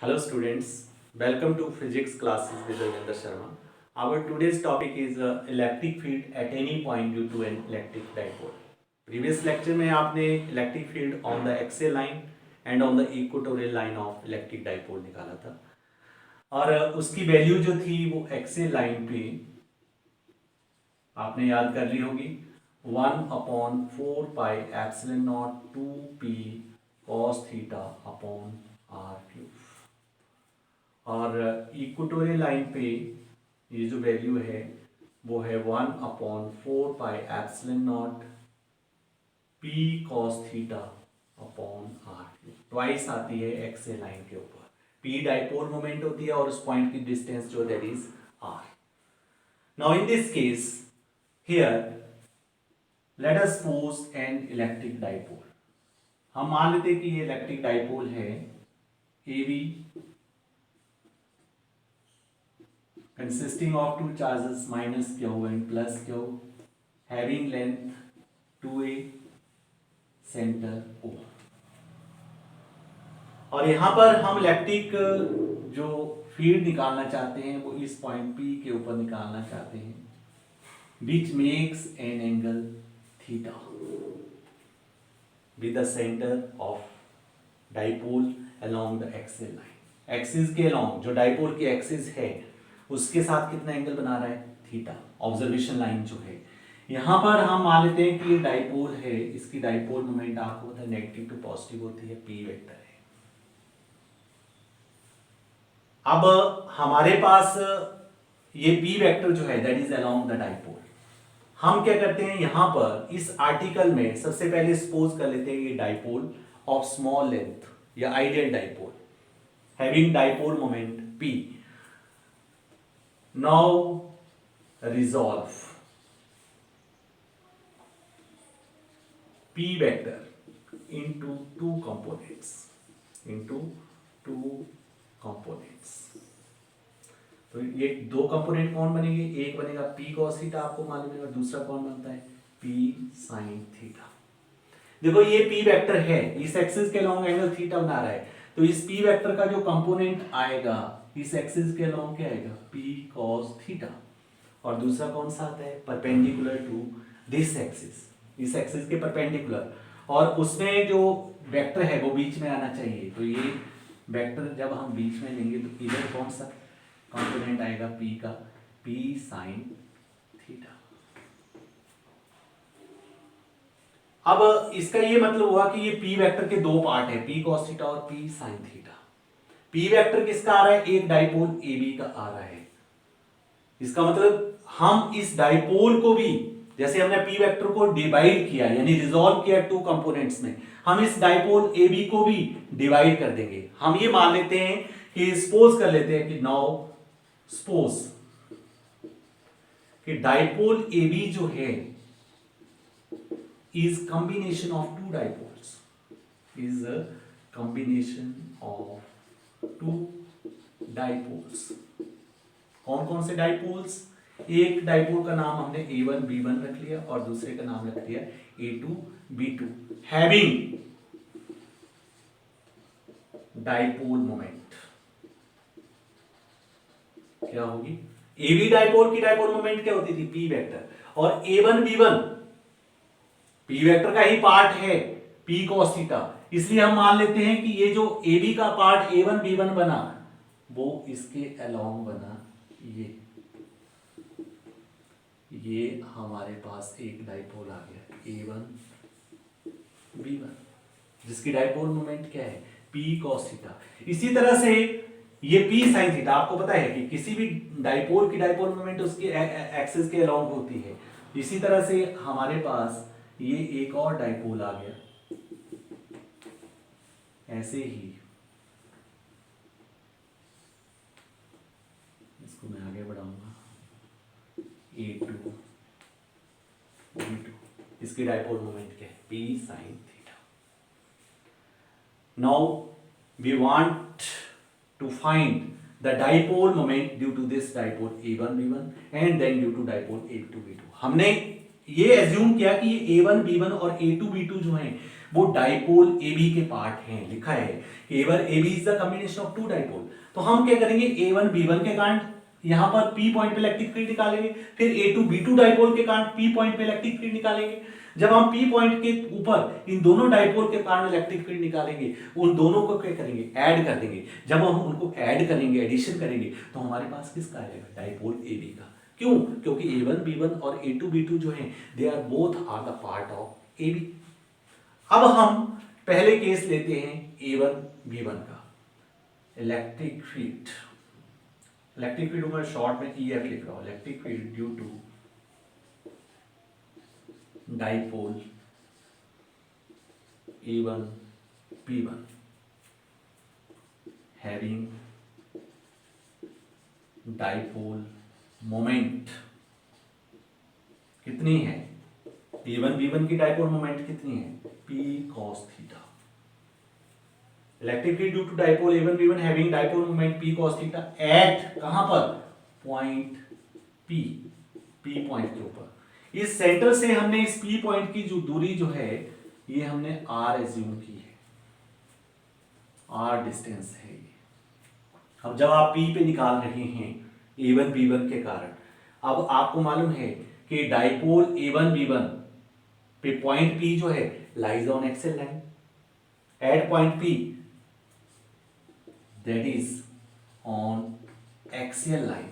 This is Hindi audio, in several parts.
Hello students, welcome to physics classes with Ravindra Sharma. Our today's topic is electric field at any point due to an electric dipole. Previous lecture में आपने electric field on the axial line and on the equatorial line of electric dipole निकाला था और उसकी वैल्यू जो थी वो axial line पे आपने याद कर ली होगी 1/4πε0 2p cos theta upon r cube. और इक्वेटोरियल लाइन पे ये जो वैल्यू है वो है 1/4πε0 p cos theta upon r cube. Twice आती है एक्सियल लाइन के ऊपर। p डाइपोल मोमेंट होती है और उस पॉइंट की डिस्टेंस जो that is r। Now in this case here let us suppose an electric dipole. हम मान लेते हैं कि ये इलेक्ट्रिक डाइपोल है AB consisting of two charges minus q and plus q having length 2a center O। और यहां पर हम इलेक्ट्रिक जो फील्ड निकालना चाहते हैं वो इस पॉइंट P के ऊपर निकालना चाहते हैं which makes an angle theta with the center of dipole along the axial line। Axis के along जो डाइपोल की एक्सिस है उसके साथ कितना एंगल बना रहा है थीटा। ऑब्जर्वेशन लाइन जो है यहां पर हम मान लेते हैं कि ये डाइपोल है, इसकी डाइपोल मोमेंट आपको पता है नेगेटिव टू पॉजिटिव होती है, पी वेक्टर है। अब हमारे पास ये पी वेक्टर जो है that is along the dipole. हम क्या करते हैं यहां पर इस आर्टिकल में सबसे पहले सपोज कर लेते हैं ये डाइपोल ऑफ स्मॉल लेंथ या ideal dipole having dipole moment P. Now resolve P vector into two components, तो ये दो कंपोनेंट कौन बनेंगे, एक बनेगा P cos थीटा आपको मालूम है और दूसरा कौन बनता है P sin थीटा। देखो ये P वेक्टर है, इस एक्सिस के लॉन्ग एंगल थीटा बना रहा है, तो इस P वेक्टर का जो कंपोनेंट आएगा इस एक्सिस के लॉन्ग क्या आएगा P cos थीटा और दूसरा कौन सा आता है परपेंडिकुलर टू दिस एक्सिस, इस एक्सिस के परपेंडिकुलर, और उसमें जो वेक्टर है वो बीच में आना चाहिए। तो ये वेक्टर जब हम बीच में लेंगे तो इधर कौन सा कंपोनेंट आएगा P का P sin थीटा। अब इसका ये मतलब हुआ कि ये P वेक्टर के दो पार्ट है P cos थीटा और P sin theta. P vector किसका आ रहा है, एक डाइपोल AB का आ रहा है। इसका मतलब हम इस डाइपोल को भी जैसे हमने P वेक्टर को डिवाइड किया यानी रिजॉल्व किया टू कंपोनेंट्स में, हम इस डाइपोल AB को भी डिवाइड कर देंगे। हम ये मान लेते हैं कि सपोज कर लेते हैं कि नाउ सपोज कि डाइपोल AB जो है is combination of two dipoles, is a combination of two dipoles। कौन कौन से डाइपोल्स, एक डाइपोल का नाम हमने A1 B1 रख लिया और दूसरे का नाम रख लिया A2 B2 having dipole moment. क्या होगी AB डाइपोल की डाइपोल मोमेंट क्या होती थी P वेक्टर, और A1 B1 P वेक्टर का ही पार्ट है P cos थीटा, इसलिए हम मान लेते हैं कि ये जो AB का पार्ट A1 B1 बना वो इसके अलोंग बना ये हमारे पास एक डाइपोल आ गया A1 B1 जिसकी डाइपोल मोमेंट क्या है P cos थीटा। इसी तरह से ये P sin थीटा, आपको पता है कि किसी भी डाइपोल की डाइपोल मोमेंट उसके एक्सिस के अलोंग होती है। इसी तरह से हमारे पास ये एक और डाइपोल आ गया, ऐसे ही इसको मैं आगे बढ़ाऊंगा A2 B2, इसकी डाइपोल मोमेंट क्या है P sin theta. Now we want to find the dipole moment due to this dipole A1 B1 and then due to dipole A2 B2। हमने ये एज्यूम किया कि ये A1 B1 और A2 B2 जो हैं वो डाइपोल AB के पार्ट हैं, लिखा है कि AB is the combination of two dipole. तो हम क्या करेंगे, A1 B1 के कारण यहां पर P पॉइंट पे इलेक्ट्रिक फील्ड निकालेंगे, फिर A2 B2 डाइपोल के कारण P पॉइंट पे इलेक्ट्रिक फील्ड निकालेंगे। जब हम P पॉइंट के ऊपर इन दोनों डाइपोल के कारण इलेक्ट्रिक फील्ड निकालेंगे, उन दोनों को क्या करेंगे, ऐड कर देंगे। जब हम उनको ऐड करेंगे, एडिशन करेंगे, तो हमारे पास किसका आएगा, डाइपोल AB का। क्यों, क्योंकि A1 B1 और A2 B2 जो है they are both are the part of AB। अब हम पहले केस लेते हैं A1 B1 का, इलेक्ट्रिक फील्ड। इलेक्ट्रिक फील्ड मैं शॉर्ट में EF लिख रहा हूं, electric field due to dipole A1 B1 having dipole moment कितनी है, A1 B1 की डाइपोल मोमेंट कितनी है, P cos theta. Electric field due to dipole A1 B1 having dipole moment P cos theta at कहां पर, पॉइंट P पॉइंट के ऊपर। इस सेंटर से हमने इस P पॉइंट की जो दूरी जो है ये हमने R एज्यूम की है, R डिस्टेंस है ये। अब जब आप P पे निकाल रहे हैं A1 B1 के कारण, अब आपको मालूम है कि डाइपोल A1 B1 पे पॉइंट P जो है lies on axial line at point P that is on axial line.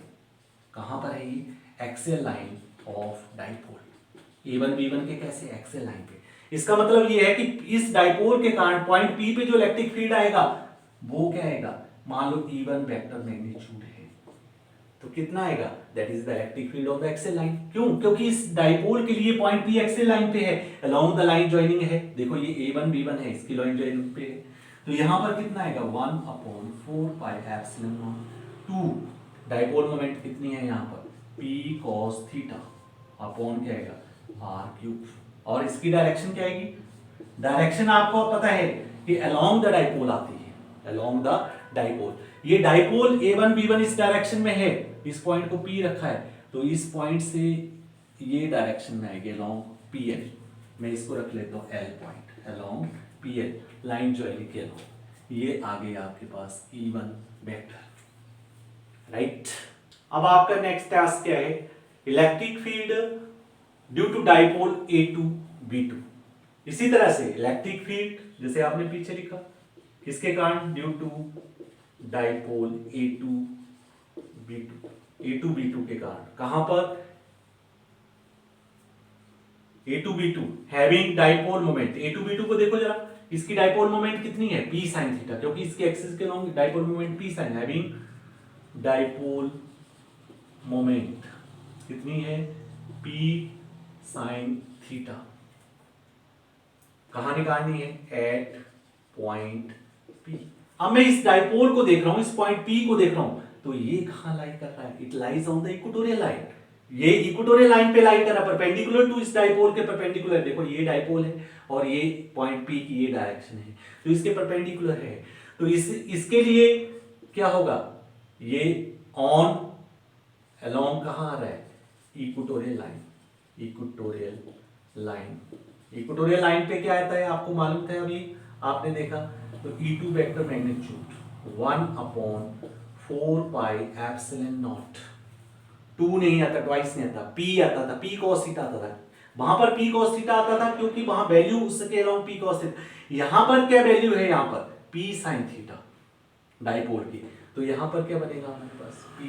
कहां पर है ये, axial line of dipole A1 B1 के कैसे, एक्सियल लाइन पे। इसका मतलब ये है कि इस डाइपोल के कारण पॉइंट P पे जो इलेक्ट्रिक फील्ड आएगा वो क्या आएगा, मान लो E1 वेक्टर मैग्नीट्यूड है, तो कितना आएगा, that is the electric field of the axial line. क्यों, क्योंकि इस डाइपोल के लिए पॉइंट P एक्सियल लाइन पे है, अलोंग द लाइन जॉइनिंग है। देखो ये A1 B1 है, इसकी लाइन जॉइनिंग पे है, तो यहां पर कितना आएगा, 1/4 pi epsilon not 2। Dipole moment कितनी है यहाँ पर, P cos थीटा अपॉन क्या आएगा, R क्यूब। और इसकी डायरेक्शन क्या आएगी, डायरेक्शन आपको पता है कि अलोंग द डाइपोल आती है, अलोंग द डाइपोल। ये डाइपोल A1 B1 इस डायरेक्शन में है, इस पॉइंट को P रखा है, तो इस पॉइंट से ये डायरेक्शन में आएगी अलोंग PL। मैं इसको रख लेता हूं L point, along PL line joining के अलोंग। ये आ गया आपके पास E1 वेक्टर, राइट। अब आपका नेक्स्ट टास्क क्या है, electric field due to dipole A2 B2। इसी तरह से इलेक्ट्रिक फील्ड जैसे आपने पीछे लिखा, किसके कारण, due to dipole A2 B2 के कारण। कहां पर, A2 B2 having dipole moment. A2 B2 को देखो जरा, इसकी डाइपोल मोमेंट कितनी है, P sin थीटा, क्योंकि इसके एक्सिस के long dipole moment P sin, having dipole moment कितनी है, P sin थीटा। कहां निकालनी है, एट पॉइंट P। अब मैं इस डाइपोल को देख रहा हूं, इस पॉइंट P को देख रहा हूं, तो ये कहां लाई कर रहा है, it lies on the equatorial line. ये इक्वेटोरियल लाइन पे लाई कर रहा है, परपेंडिकुलर टू इस डाइपोल के परपेंडिकुलर। देखो ये डाइपोल है और ये पॉइंट P की ये डायरेक्शन है, तो इसके परपेंडिकुलर है। तो इसके लिए क्या होगा, ये ऑन अलोंग कहां आ रहा है, equatorial line, equatorial line. Equatorial line पे क्या आता है आपको मालूम था, अभी आपने देखा, तो E2 vector magnitude 1/4 pi epsilon not. 2 नहीं आता, ट्वाइस नहीं आता, P आता था, P cos थीटा आता था। वहां पर P cos थीटा आता था क्योंकि वहां वैल्यू उसके अलोंग P cos थीटा। यहां पर क्या वैल्यू है, यहां पर P sin थीटा डाइपोल की, तो यहां पर क्या बनेगा हमारे पास, P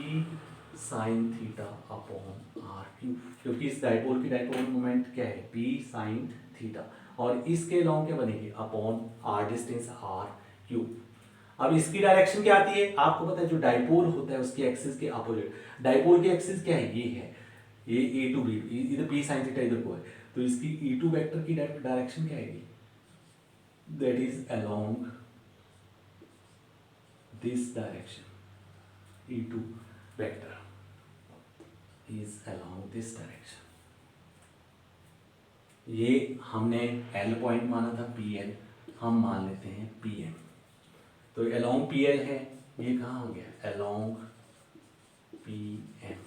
sin theta upon R cube, क्योंकि इस डाइपोल की डाइपोल मोमेंट क्या है, P sin थीटा, और इसके अलोंग क्या बनेगी, upon R distance R cube. अब इसकी डायरेक्शन क्या आती है, आपको पता है जो डाइपोल होता है उसकी एक्सिस के अपोजिट, डाइपोल की एक्सिस क्या है, ये है, ये A2 B, इधर P sin थीटा इधर को है, तो इसकी E2 वेक्टर की डायरेक्शन क्या आएगी, that is along this direction, E2 vector is along this direction. ये हमने L पॉइंट माना था PL, हम मान लेते हैं PM, तो अलोंग PL है, ये कहां हो गया, अलोंग PM।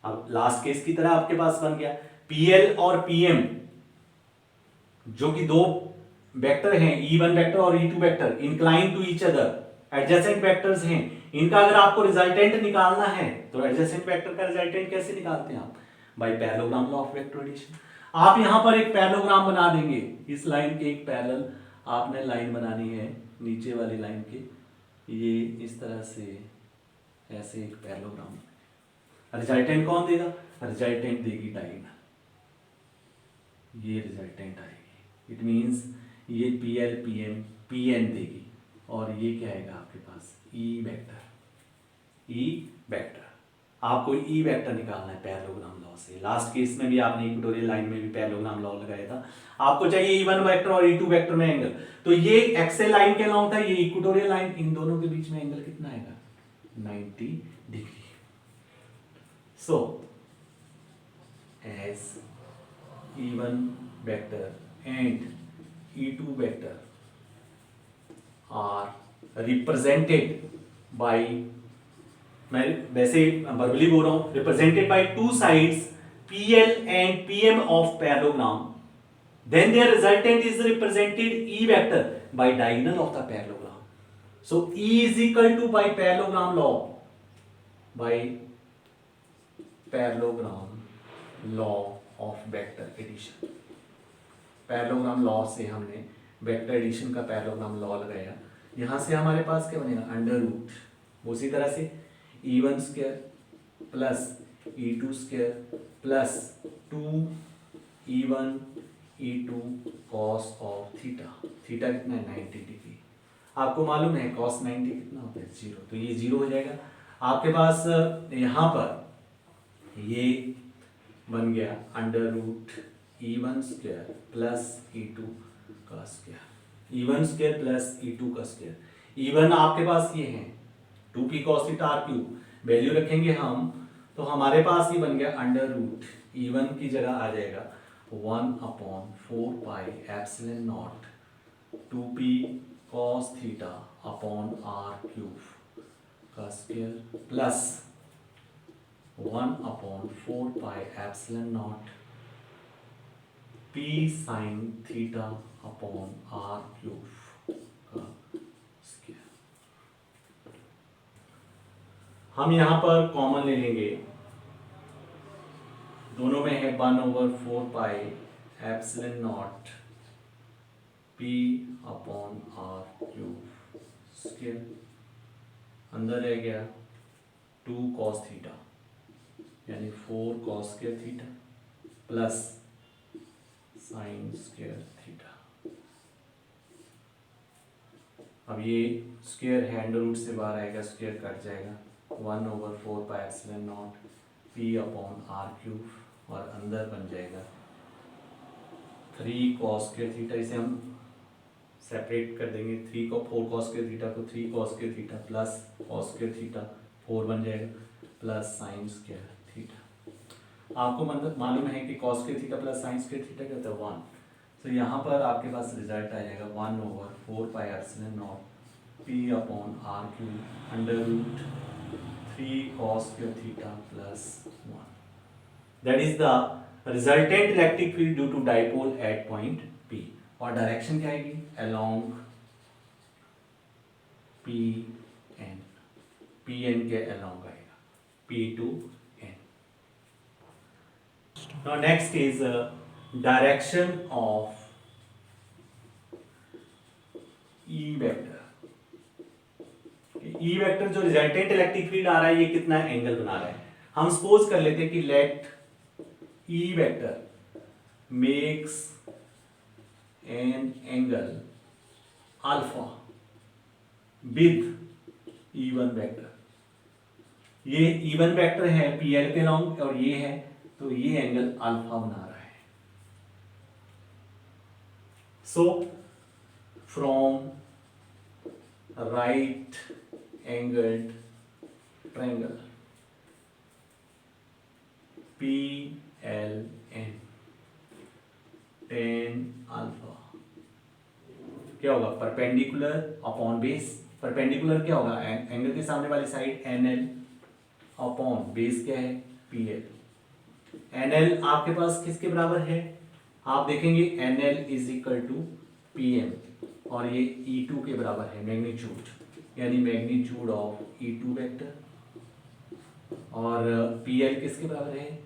अब लास्ट केस की तरह आपके पास बन गया, PL और PM जो कि दो वेक्टर हैं E1 वेक्टर और E2 vector incline to each other, adjacent vectors हैं, इनका अगर आपको रिजल्टेंट निकालना है तो एडजेसेंट वेक्टर का रिजल्टेंट कैसे निकालते हैं आप? By parallelogram law of vector addition. आप यहां पर एक पैरेललोग्राम बना देंगे, इस लाइन के एक पैरेलल आपने लाइन बनानी है नीचे वाली लाइन के, ये इस तरह से ऐसे एक पैरेललोग्राम, रिजल्टेंट कौन देगा? रिजल्टेंट देगी डायगोनल, ये रिजल्टेंट आएगी। इट मींस ये PL PM PN देगी और ये क्या आएगा आपके पास? E vector. E वेक्टर, आपको E वेक्टर निकालना है पैरेललोग्राम लॉ से। लास्ट केस में भी आपने इक्वेटोरियल लाइन में भी पैरेललोग्राम लॉ लगाया था। आपको चाहिए E1 वेक्टर और E2 वेक्टर में एंगल, तो ये एक्सेल लाइन के अलॉन्ग था, ये इक्वेटोरियल लाइन, इन दोनों के बीच में एंगल कितना आएगा? 90 degree. So as E1 vector and E2 vector are represented by, मैं वैसे वर्बली बोल रहा हूं, represented by two sides PL and PM of parallelogram, then their resultant is represented E vector by diagonal of the parallelogram. So E is equal to, by parallelogram law, by parallelogram law of vector addition, parallelogram law से हमने वेक्टर एडिशन का पैरेललोग्राम लॉ लगाया, यहां से हमारे पास क्या बनेगा? अंडर रूट, उसी तरह से E1 square plus E2 square plus 2E1 E2 cos of theta, theta कितना है? 90 डिग्री। आपको मालूम है कॉस 90 कितना होता है? 0, तो ये 0 हो जाएगा आपके पास। यहां पर ये बन गया under root E1 square plus E2 का square, E1 square plus E2 का स्क्वायर। E1 आपके पास ये है 2p cos theta r cube, value रखेंगे हम तो हमारे पास ये बन गया अंडर रूट, E1 की जगह आ जाएगा 1/4 pi epsilon not 2p cos theta upon r cube का square plus 1/4 pi epsilon not p sin theta upon r cube का स्क्वायर। हम यहां पर कॉमन ले लेंगे, दोनों में है 1/4 pi epsilon not p upon r cube square, अंदर रह गया 2 cos थीटा यानी 4 cos square theta plus sine square theta. अब ये स्क्वायर है अंडर रूट से बाहर आएगा, स्क्वायर कट जाएगा, 1/4 pi epsilon not p upon r cube और अंदर बन जाएगा 3 cos स्क्वायर थीटा, इसे हम सेपरेट कर देंगे, 3 को 4 cos स्क्वायर थीटा को 3 cos square theta plus cos square theta 4 बन जाएगा प्लस साइन स्क्वायर थीटा। आपको मतलब मालूम है कि cos square theta plus sine square theta क्या होता है? 1। तो यहाँ पर आपके पास रिजल्ट आ जाएगा 1/4 pi epsilon not p upon r cube under root 3 cos square theta plus 1। That is the resultant electric field due to dipole at point P। और डायरेक्शन क्या आएगी? अलोंग PN के अलोंग आएगा, P to N। Now next is direction of E vector। E vector जो रिजल्टेंट इलेक्ट्रिक फील्ड आ रहा है ये कितना एंगल बना रहा है? हम सपोज कर लेते हैं कि let E vector makes an angle alpha with E1 vector. ये E1 वेक्टर है PL के अलॉन्ग और ये है, तो ये एंगल अल्फा बना रहा है। So from right angled triangle PLN tan alpha क्या होगा? Perpendicular upon base. परपेंडिकुलर क्या होगा? एंगल के सामने वाली साइड NL अपॉन बेस क्या है? PL। NL आपके पास किसके बराबर है? आप देखेंगे NL is equal to PM और ये E2 के बराबर है मैग्नीट्यूड, यानी मैग्नीट्यूड ऑफ E2 वेक्टर, और PL किसके बराबर है,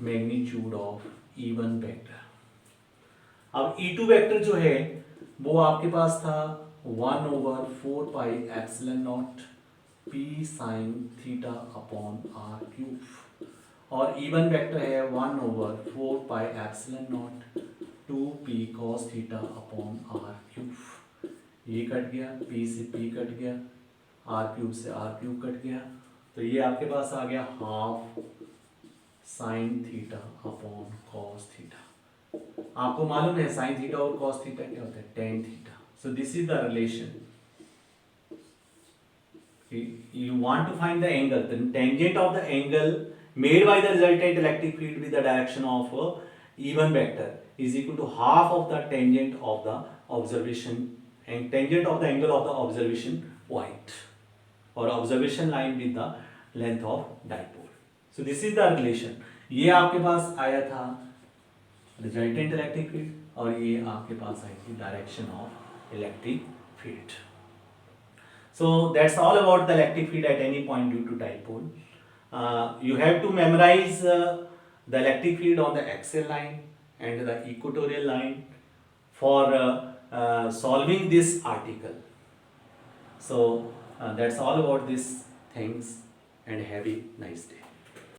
मैग्नीट्यूड ऑफ E1 वेक्टर। अब E2 वेक्टर जो है वो आपके पास था 1/4πε0 P sin theta upon R cube, और E1 वेक्टर है 1/4πε0 2P cos theta upon R cube. ये कट गया, P से P कट गया, R क्यूब से R क्यूब कट गया, तो ये आपके पास आ गया half sine theta upon cos theta. आपको मालूम है साइन थीटा और कॉस थीटा क्या होता है, tan theta. So this is the relation. You want to find the angle, the tangent of the angle made by the resultant electric field with the direction of E1 vector is equal to half of the tangent of the observation and tangent of the angle of the observation point or observation line with the length of dipole. So this is the relation. ये आपके पास आया था resultant electric field और ये आपके पास आई थी direction of electric field. So that's all about the electric field at any point due to dipole. You have to memorize the electric field on the axial line and the equatorial line for solving this article. So that's all about these things, and have a nice day.